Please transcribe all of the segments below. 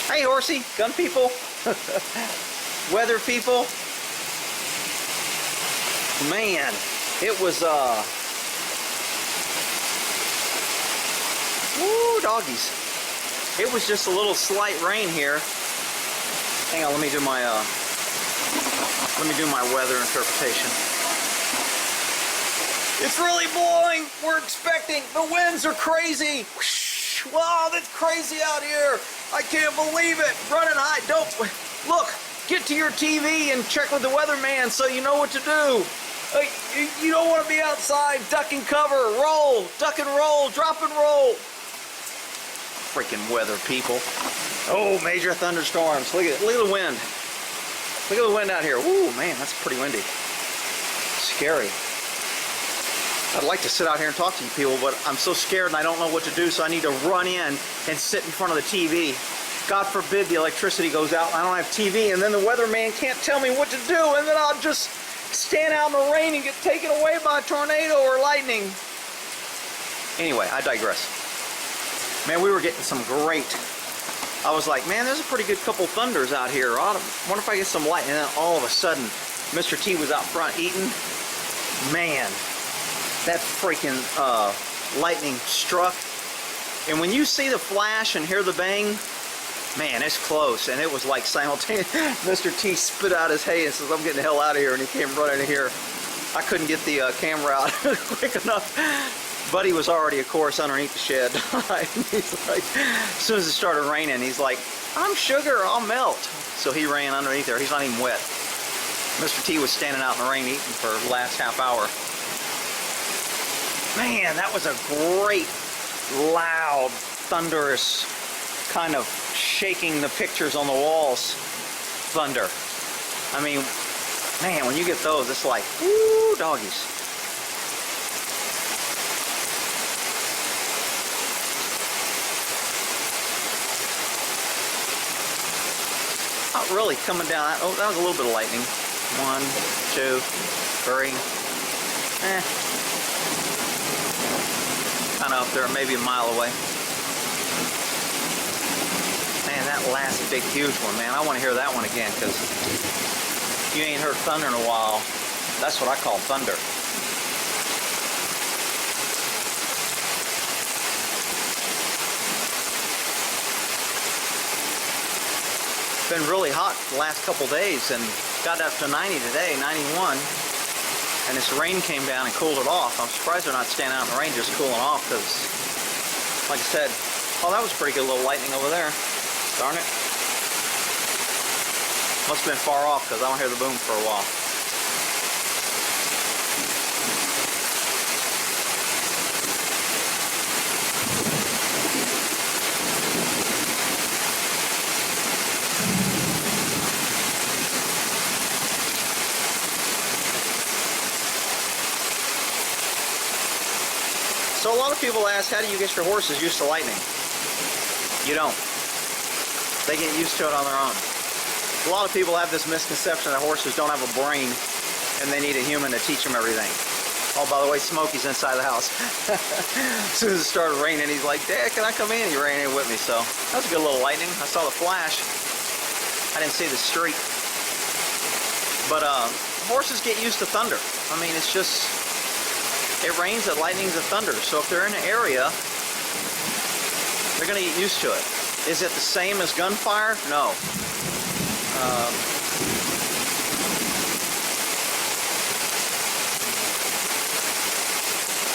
Hey, horsey, gun people, weather people. Man, it was, woo, doggies. It was just a little slight rain here. Hang on, let me do my weather interpretation. It's really blowing. We're expecting. The winds are crazy. Wow, that's crazy out here. I can't believe it. Run and hide. Don't look. Get to your TV and check with the weatherman so you know what to do. You don't want to be outside. Duck and cover. Roll. Duck and roll. Drop and roll. Freaking weather people. Oh, major thunderstorms. Look at the wind. Look at the wind out here. Ooh, man, that's pretty windy. Scary. I'd like to sit out here and talk to you people, but I'm so scared and I don't know what to do, so I need to run in and sit in front of the TV. God forbid the electricity goes out and I don't have TV, and then the weatherman can't tell me what to do, and then I'll just stand out in the rain and get taken away by a tornado or lightning. Anyway, I digress. Man, we were getting some great... I was like, man, there's a pretty good couple thunders out here. I wonder if I get some light. And then all of a sudden, Mr. T was out front eating. Man, that freaking lightning struck. And when you see the flash and hear the bang, man, it's close. And it was like simultaneous. Mr. T spit out his hay and says, I'm getting the hell out of here. And he came running in here. I couldn't get the camera out quick enough. Buddy was already, of course, underneath the shed. He's like, as soon as it started raining, he's like, I'm sugar, I'll melt. So he ran underneath there. He's not even wet. Mr. T was standing out in the rain eating for the last half hour. Man, that was a great, loud, thunderous, kind of shaking the pictures on the walls thunder. I mean, man, when you get those, it's like, woo, doggies. Not really coming down. Oh, that was a little bit of lightning. 1, 2, 3. Kind of up there, maybe a mile away. Man, that last big, huge one, man. I want to hear that one again, because you ain't heard thunder in a while. That's what I call thunder. Been really hot the last couple days and got up to 90 today, 91, and this rain came down and cooled it off. I'm surprised they're not standing out in the rain just cooling off, because like I said, oh, that was a pretty good little lightning over there. Darn it. Must have been far off because I don't hear the boom for a while. So a lot of people ask, how do you get your horses used to lightning? You don't. They get used to it on their own. A lot of people have this misconception that horses don't have a brain and they need a human to teach them everything. Oh, by the way, Smokey's inside the house. As soon as it started raining, he's like, Dad, can I come in? He ran in with me, so that was a good little lightning. I saw the flash. I didn't see the streak. But horses get used to thunder. I mean, it's just... It rains, it lightnings, it thunders. So if they're in an area, they're going to get used to it. Is it the same as gunfire? No.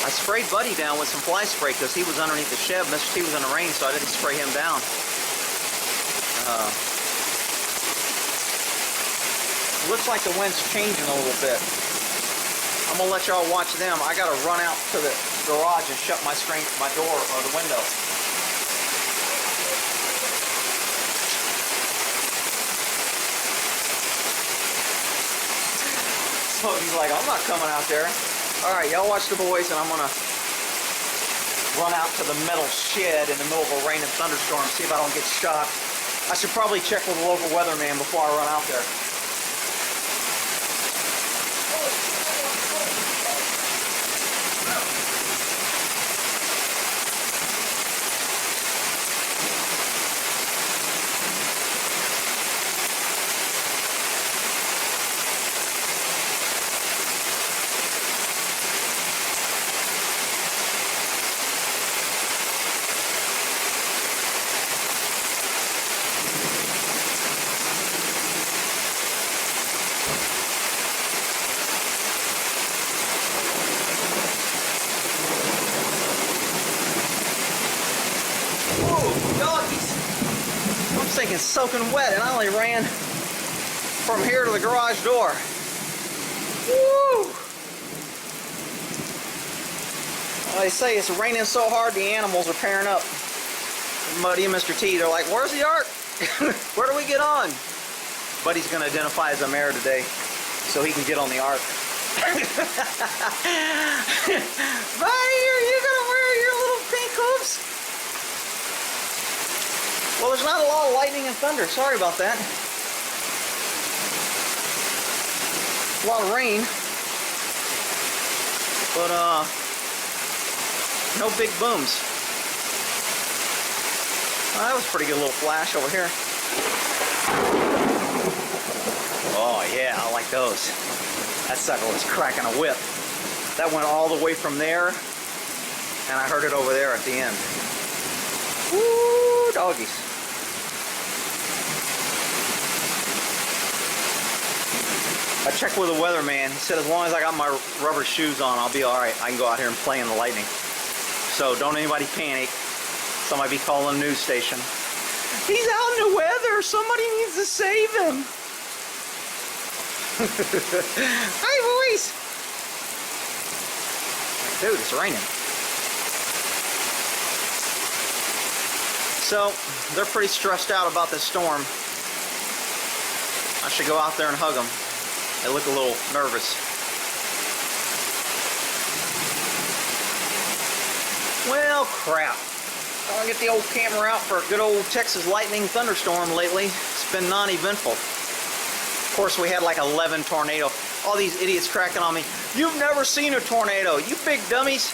I sprayed Buddy down with some fly spray because he was underneath the shed. Mr. T was in the rain, so I didn't spray him down. Looks like the wind's changing a little bit. I'm gonna let y'all watch them. I gotta run out to the garage and shut my door or the window. So he's like, I'm not coming out there. All right, y'all watch the boys, and I'm gonna run out to the metal shed in the middle of a rain and thunderstorm, see if I don't get shocked. I should probably check with the local weatherman before I run out there. This thing is soaking wet, and I only ran from here to the garage door. Woo! Well, they say it's raining so hard the animals are pairing up. Buddy and Mr. T, they're like, where's the ark? Where do we get on? Buddy's going to identify as a mare today so he can get on the ark. Buddy, are you going to wear your little pink hooves? Well, there's not a lot of lightning and thunder. Sorry about that. A lot of rain. But, no big booms. Well, that was a pretty good little flash over here. Oh, yeah, I like those. That sucker was cracking a whip. That went all the way from there, and I heard it over there at the end. Woo, doggies. I checked with the weatherman. He said as long as I got my rubber shoes on, I'll be all right. I can go out here and play in the lightning. So don't anybody panic. Somebody be calling the news station. He's out in the weather. Somebody needs to save him. Hi, boys. Dude, it's raining. So they're pretty stressed out about this storm. I should go out there and hug them. They look a little nervous. Well, crap. I'll get the old camera out for a good old Texas lightning thunderstorm lately. It's been non-eventful. Of course, we had like 11 tornadoes. All these idiots cracking on me. You've never seen a tornado, you big dummies.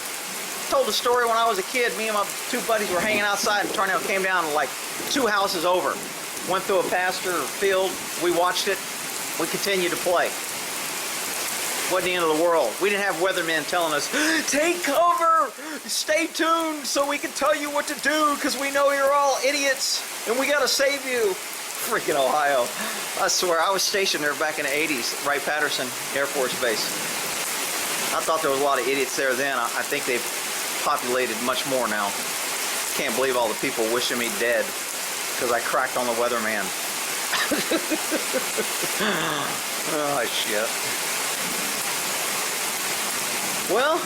Told the story when I was a kid. Me and my two buddies were hanging outside and a tornado came down like 2 houses over. Went through a pasture or field. We watched it. We continued to play. Wasn't the end of the world. We didn't have weathermen telling us, take cover, stay tuned so we can tell you what to do because we know you're all idiots and we gotta save you. Freaking Ohio. I swear, I was stationed there back in the 80s, Wright-Patterson Air Force Base. I thought there was a lot of idiots there then. I think they've populated much more now. Can't believe all the people wishing me dead because I cracked on the weatherman. Oh, shit. Well,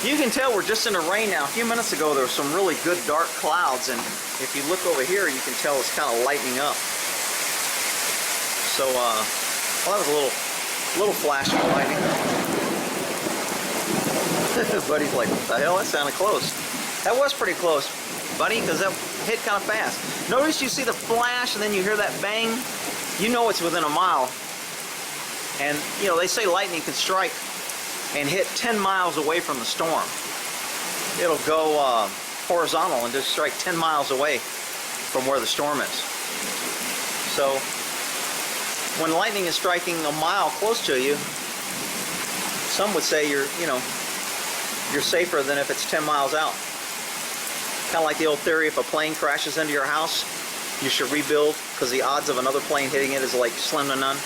you can tell we're just in the rain now. A few minutes ago, there were some really good dark clouds, and if you look over here, you can tell it's kind of lightening up. So, well, that was a little flash of lightning. Buddy's like, what the hell? That sounded close. That was pretty close, buddy, because that hit kind of fast. Notice you see the flash, and then you hear that bang. You know it's within a mile. And, you know, they say lightning can strike and hit 10 miles away from the storm. It'll go horizontal and just strike 10 miles away from where the storm is. So when lightning is striking a mile close to you, some would say you're safer than if it's 10 miles out. Kind of like the old theory, if a plane crashes into your house, you should rebuild because the odds of another plane hitting it is like slim to none.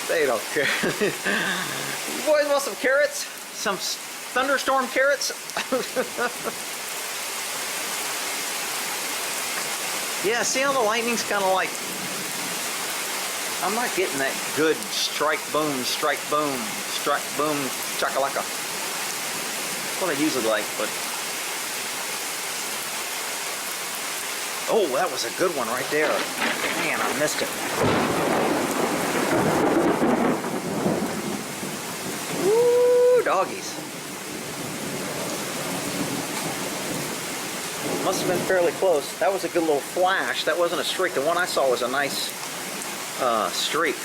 They don't care. You boys want some carrots? Some thunderstorm carrots? Yeah, see how the lightning's kind of like... I'm not getting that good strike, boom, chakalaka. That's what I usually like, but... Oh, that was a good one right there. Man, I missed it. Woo, doggies. Must have been fairly close. That was a good little flash. That wasn't a streak. The one I saw was a nice streak.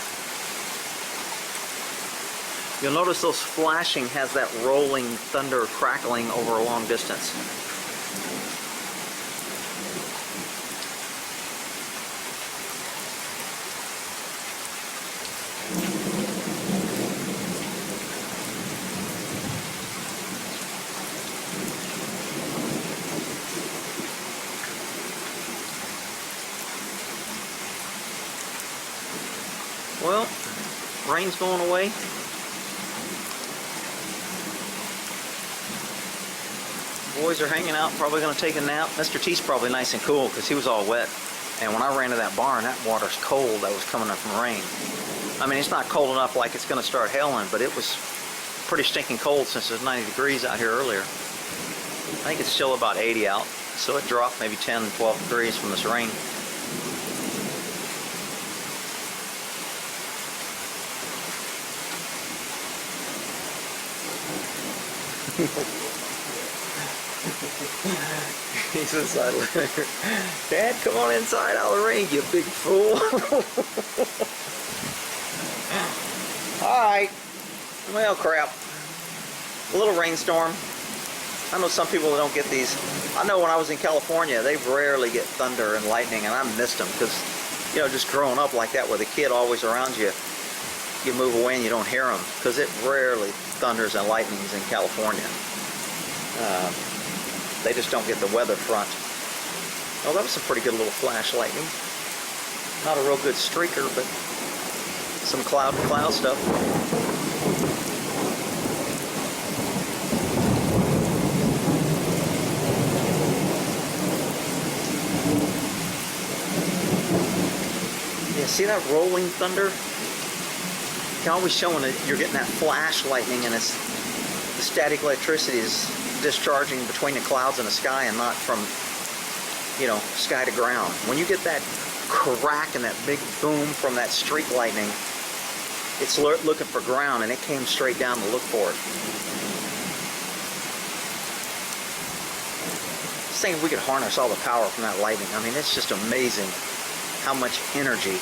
You'll notice those flashing has that rolling thunder crackling over a long distance. Well, rain's going away. Boys are hanging out, probably going to take a nap. Mr. T's probably nice and cool because he was all wet. And when I ran to that barn, that water's cold. That was coming up from rain. I mean, it's not cold enough like it's going to start hailing, but it was pretty stinking cold since it was 90 degrees out here earlier. I think it's still about 80 out, so it dropped maybe 10, 12 degrees from this rain. He's inside. Dad, come on inside out of the rain, you big fool. Alright. Well, crap. A little rainstorm. I know some people don't get these. I know when I was in California, they rarely get thunder and lightning, and I missed them because, you know, just growing up like that with a kid always around you, you move away and you don't hear them because it rarely thunders and lightnings in California. They just don't get the weather front. Oh, that was some pretty good little flash lightning. Not a real good streaker, but some cloud stuff. Yeah, see that rolling thunder? It's always showing that you're getting that flash lightning, and it's the static electricity is discharging between the clouds and the sky and not from, you know, sky to ground. When you get that crack and that big boom from that streak lightning, it's looking for ground, and it came straight down to look for it. Just think if we could harness all the power from that lightning. I mean, it's just amazing how much energy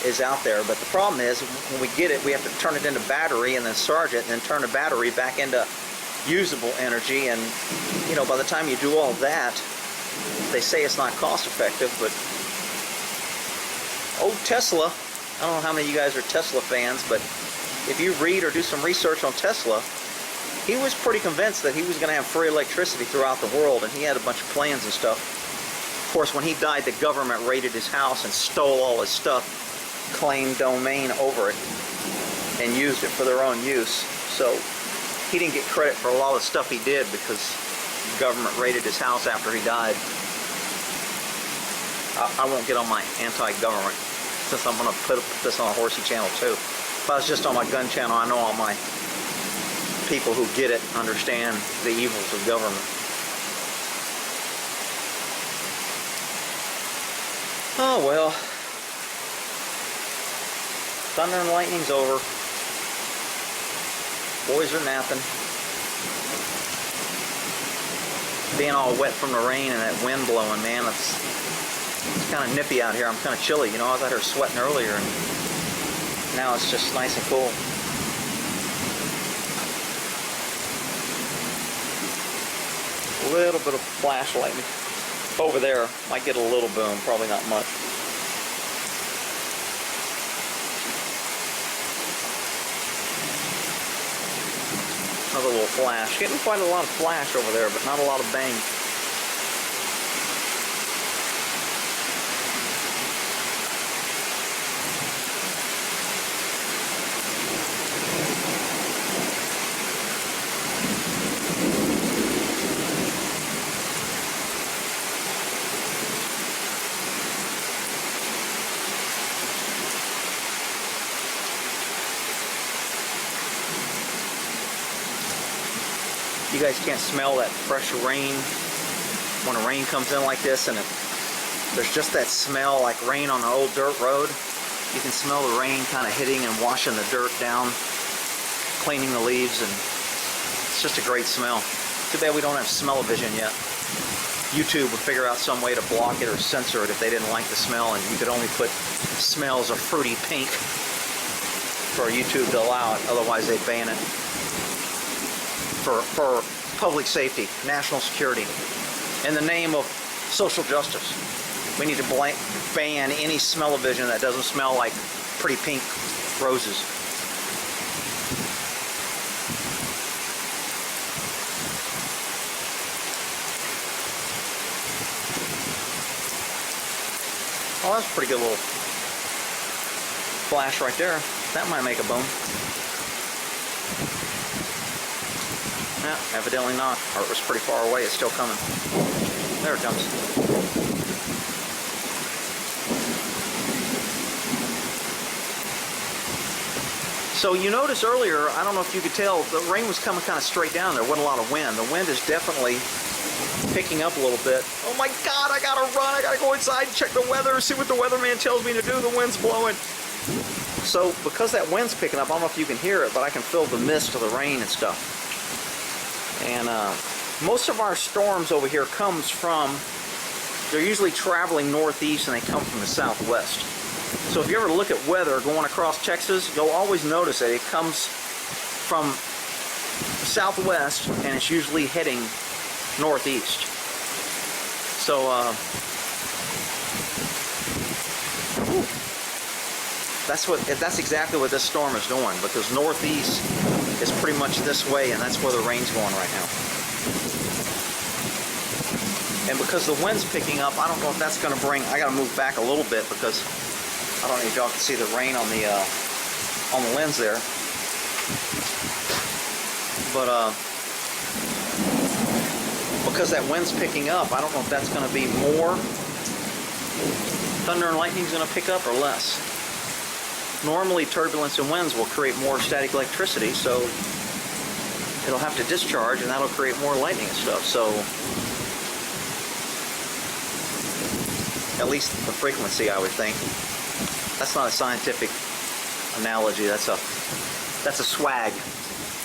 is out there. But the problem is, when we get it, we have to turn it into battery and then charge it and then turn the battery back into usable energy. And, you know, by the time you do all that, they say it's not cost effective, but old Tesla, I don't know how many of you guys are Tesla fans, but if you read or do some research on Tesla, he was pretty convinced that he was going to have free electricity throughout the world, and he had a bunch of plans and stuff. Of course, when he died, the government raided his house and stole all his stuff, claimed domain over it, and used it for their own use. So he didn't get credit for a lot of the stuff he did because the government raided his house after he died. I won't get on my anti-government since I'm going to put this on a horsey channel too. If I was just on my gun channel, I know all my people who get it understand the evils of government. Oh well. Thunder and lightning's over. Boys are napping. Being all wet from the rain and that wind blowing, man, it's kind of nippy out here. I'm kind of chilly, you know. I was out here sweating earlier, and now it's just nice and cool. A little bit of flash lightning over there. Might get a little boom, probably not much. Another little flash. Getting quite a lot of flash over there, but not a lot of bang. You guys can't smell that fresh rain when the rain comes in like this, and there's just that smell like rain on an old dirt road. You can smell the rain kind of hitting and washing the dirt down, cleaning the leaves, and it's just a great smell. Too bad we don't have smell-o-vision yet. YouTube would figure out some way to block it or censor it if they didn't like the smell, and you could only put smells of fruity pink for YouTube to allow it, otherwise they'd ban it. For public safety, national security, in the name of social justice. We need to ban any smell-o-vision that doesn't smell like pretty pink roses. Oh, that's a pretty good little flash right there. That might make a boom. Yeah, evidently not. Or it was pretty far away. It's still coming. There it comes. So you noticed earlier, I don't know if you could tell, the rain was coming kind of straight down. There wasn't a lot of wind. The wind is definitely picking up a little bit. Oh my God, I gotta run. I gotta go inside and check the weather, see what the weatherman tells me to do. The wind's blowing. So because that wind's picking up, I don't know if you can hear it, but I can feel the mist of the rain and stuff. And most of our storms over here comes from, they're usually traveling northeast and they come from the southwest. So if you ever look at weather going across Texas, you'll always notice that it comes from the southwest and it's usually heading northeast. So that's exactly what this storm is doing, because northeast is pretty much this way, and that's where the rain's going right now. And because the wind's picking up, I don't know if that's going to bring, I got to move back a little bit because I don't know if y'all can see the rain on the lens there. But because that wind's picking up, I don't know if that's going to be more thunder and lightning's going to pick up or less. Normally turbulence and winds will create more static electricity, so it'll have to discharge and that'll create more lightning and stuff. So at least the frequency, I would think. That's not a scientific analogy, that's a swag.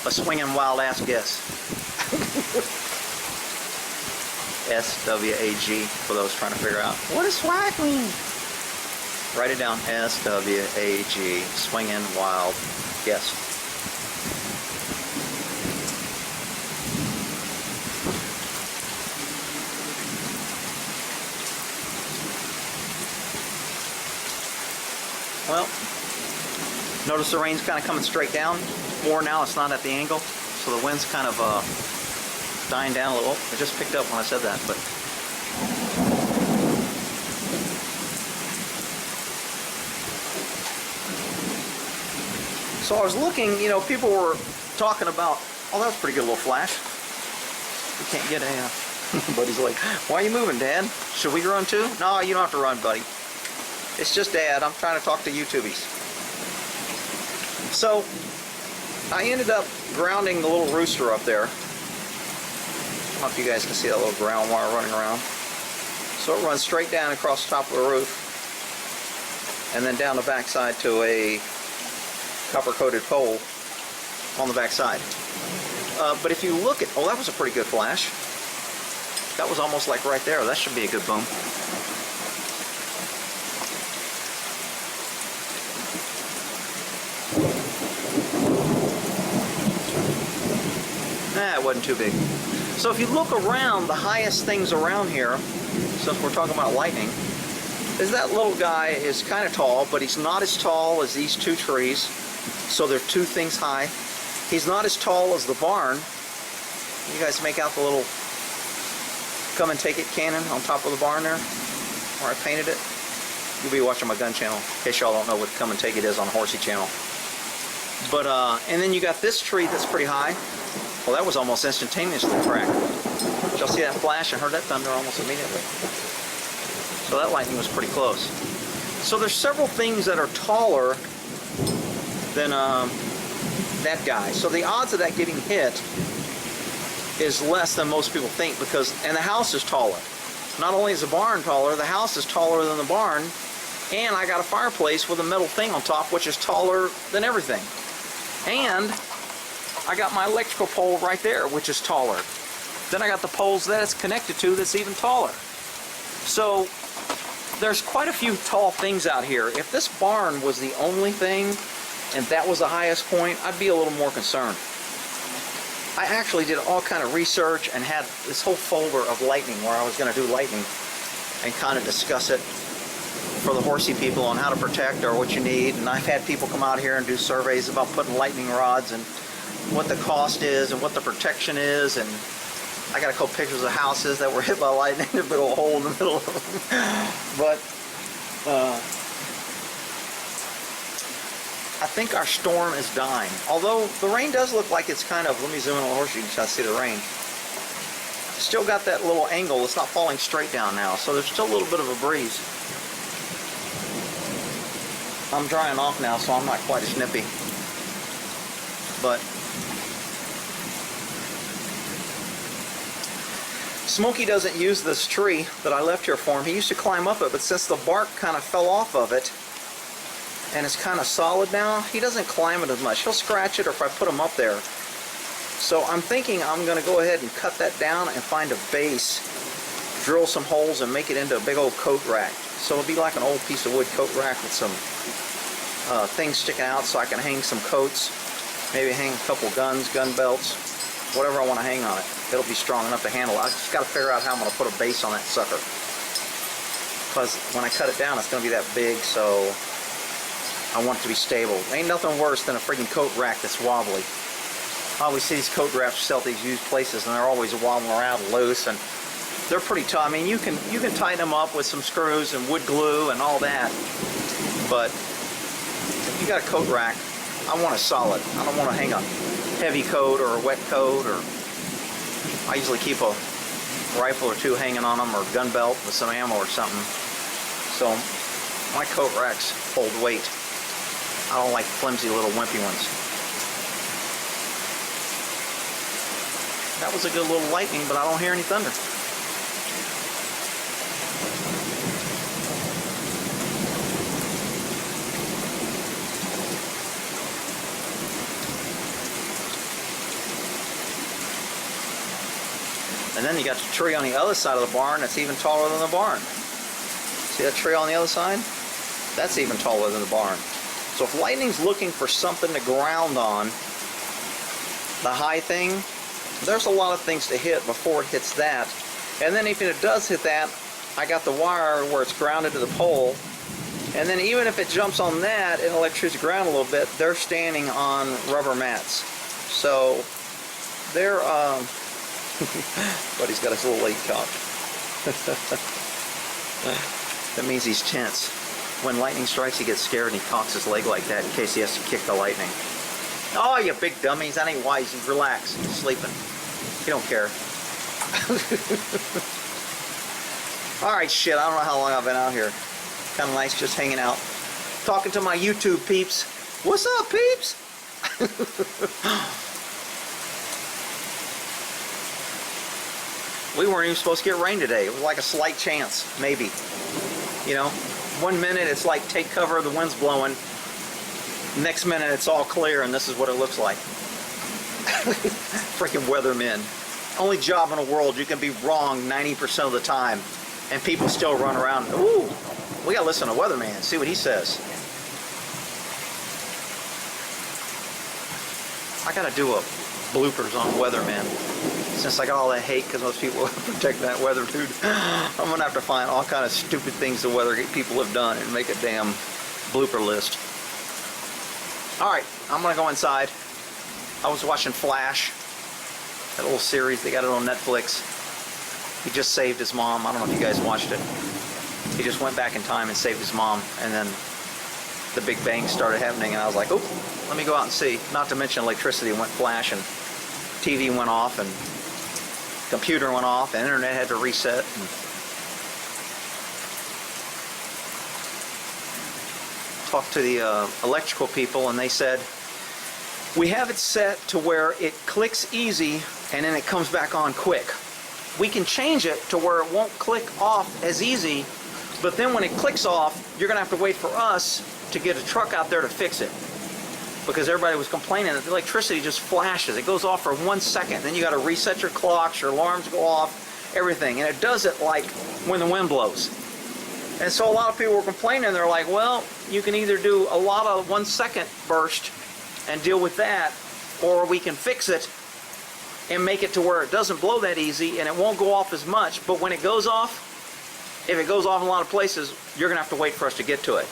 A swinging wild ass guess. SWAG for those trying to figure out what does swag mean. Write it down. SWAG, swinging wild guess. Well, notice the rain's kind of coming straight down more now. It's not at the angle, so the wind's kind of dying down a little. It just picked up when I said that, but so I was looking, you know, people were talking about, oh, that was a pretty good little flash. We can't get a buddy's like, why are you moving, Dad? Should we run too? No, you don't have to run, buddy. It's just Dad. I'm trying to talk to YouTubies. So I ended up grounding the little rooster up there. I don't know if you guys can see that little ground wire running around. So it runs straight down across the top of the roof and then down the backside to a copper-coated pole on the backside. But if you look at, oh, that was a pretty good flash. That was almost like right there. That should be a good boom. Nah, it wasn't too big. So if you look around, the highest things around here, since we're talking about lightning, is that little guy is kind of tall, but he's not as tall as these two trees. So they're two things high. He's not as tall as the barn. You guys make out the little come and take it cannon on top of the barn there, where I painted it. You'll be watching my gun channel, in case y'all don't know what come and take it is on Horsey channel. But and then you got this tree that's pretty high. Well, that was almost instantaneously cracked. Did y'all see that flash? I heard that thunder almost immediately. So that lightning was pretty close. So there's several things that are taller than that guy. So the odds of that getting hit is less than most people think, because, and the house is taller. Not only is the barn taller, the house is taller than the barn, and I got a fireplace with a metal thing on top, which is taller than everything. And I got my electrical pole right there, which is taller. Then I got the poles that it's connected to that's even taller. So there's quite a few tall things out here. If this barn was the only thing and that was the highest point, I'd be a little more concerned. I actually did all kind of research and had this whole folder of lightning where I was going to do lightning and kind of discuss it for the Horsey people on how to protect or what you need. And I've had people come out here and do surveys about putting lightning rods and what the cost is and what the protection is. And I got a couple pictures of houses that were hit by lightning, a big old hole in the middle of them. But I think our storm is dying. Although the rain does look like it's kind of, let me zoom in a little more so you can try to see the rain. Still got that little angle. It's not falling straight down now, so there's still a little bit of a breeze. I'm drying off now, so I'm not quite as nippy. But Smokey doesn't use this tree that I left here for him. He used to climb up it, but since the bark kind of fell off of it, and it's kind of solid now, he doesn't climb it as much. He'll scratch it, or if I put him up there. So I'm thinking I'm going to go ahead and cut that down and find a base, drill some holes, and make it into a big old coat rack. So it'll be like an old piece of wood coat rack with some things sticking out so I can hang some coats, maybe hang a couple guns, gun belts, whatever I want to hang on it. It'll be strong enough to handle it. I just got to figure out how I'm going to put a base on that sucker. Because when I cut it down, it's going to be that big, so I want it to be stable. Ain't nothing worse than a freaking coat rack that's wobbly. I always see these coat racks sell at these used places, and they're always wobbling around loose, and they're pretty tough. I mean, you can tighten them up with some screws and wood glue and all that, but if you got a coat rack, I want a solid. I don't want to hang a heavy coat or a wet coat, or I usually keep a rifle or two hanging on them, or gun belt with some ammo or something. So my coat racks hold weight. I don't like flimsy little wimpy ones. That was a good little lightning, but I don't hear any thunder. And then you got the tree on the other side of the barn that's even taller than the barn. See that tree on the other side? That's even taller than the barn. So if lightning's looking for something to ground on, the high thing, there's a lot of things to hit before it hits that. And then if it does hit that, I got the wire where it's grounded to the pole. And then even if it jumps on that and electricity ground a little bit, they're standing on rubber mats. So they're, but he's got his little leg cocked. That means he's tense. When lightning strikes, he gets scared and he cocks his leg like that in case he has to kick the lightning. Oh, you big dummies. That ain't wise. He's relaxed. He's sleeping. He don't care. Alright, shit. I don't know how long I've been out here. Kind of nice just hanging out. Talking to my YouTube peeps. What's up, peeps? We weren't even supposed to get rain today. It was like a slight chance, maybe. You know, 1 minute it's like take cover, the wind's blowing. Next minute it's all clear and this is what it looks like. Freaking weathermen. Only job in the world you can be wrong 90% of the time and people still run around. Ooh, we gotta listen to weatherman, see what he says. I gotta do a bloopers on weathermen. Since I got all that hate because most people are protecting that weather dude, I'm gonna have to find all kind of stupid things the weather people have done and make a damn blooper list. Alright, I'm gonna go inside. I was watching Flash, that little series, they got it on Netflix. He just saved his mom. I don't know if you guys watched it. He just went back in time and saved his mom, and then the Big Bang started happening, and I was like, oh, let me go out and see. Not to mention electricity went flash, and TV went off, and computer went off, and internet had to reset. And talked to the electrical people, and they said, we have it set to where it clicks easy, and then it comes back on quick. We can change it to where it won't click off as easy, but then when it clicks off, you're going to have to wait for us to get a truck out there to fix it. Because everybody was complaining that the electricity just flashes. It goes off for 1 second. Then you got to reset your clocks, your alarms go off, everything. And it does it like when the wind blows. And so a lot of people were complaining. They're like, well, you can either do a lot of 1 second burst and deal with that, or we can fix it and make it to where it doesn't blow that easy and it won't go off as much. But when it goes off, if it goes off in a lot of places, you're going to have to wait for us to get to it.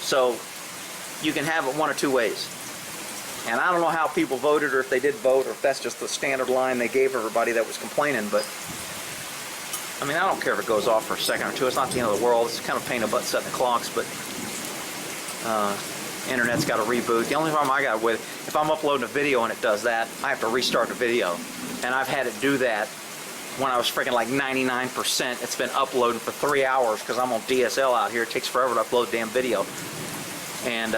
So you can have it one or two ways. And I don't know how people voted, or if they did vote, or if that's just the standard line they gave everybody that was complaining. But I mean, I don't care if it goes off for a second or two. It's not the end of the world. It's kind of a pain in the butt setting the clocks, but Internet's got to reboot. The only problem I got with, if I'm uploading a video and it does that, I have to restart the video. And I've had it do that when I was freaking like 99%. It's been uploading for 3 hours because I'm on DSL out here. It takes forever to upload damn video. And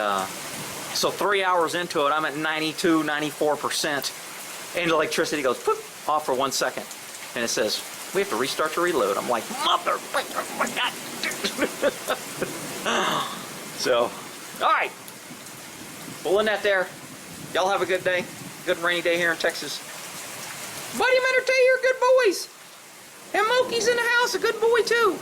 so 3 hours into it, I'm at 92, 94%. And the electricity goes poof, off for 1 second. And it says, we have to restart to reload. I'm like, mother, oh my God. So, all right. Pulling that there. Y'all have a good day. Good rainy day here in Texas. Buddy Mentor, you're good boys. And Moki's in the house, a good boy too.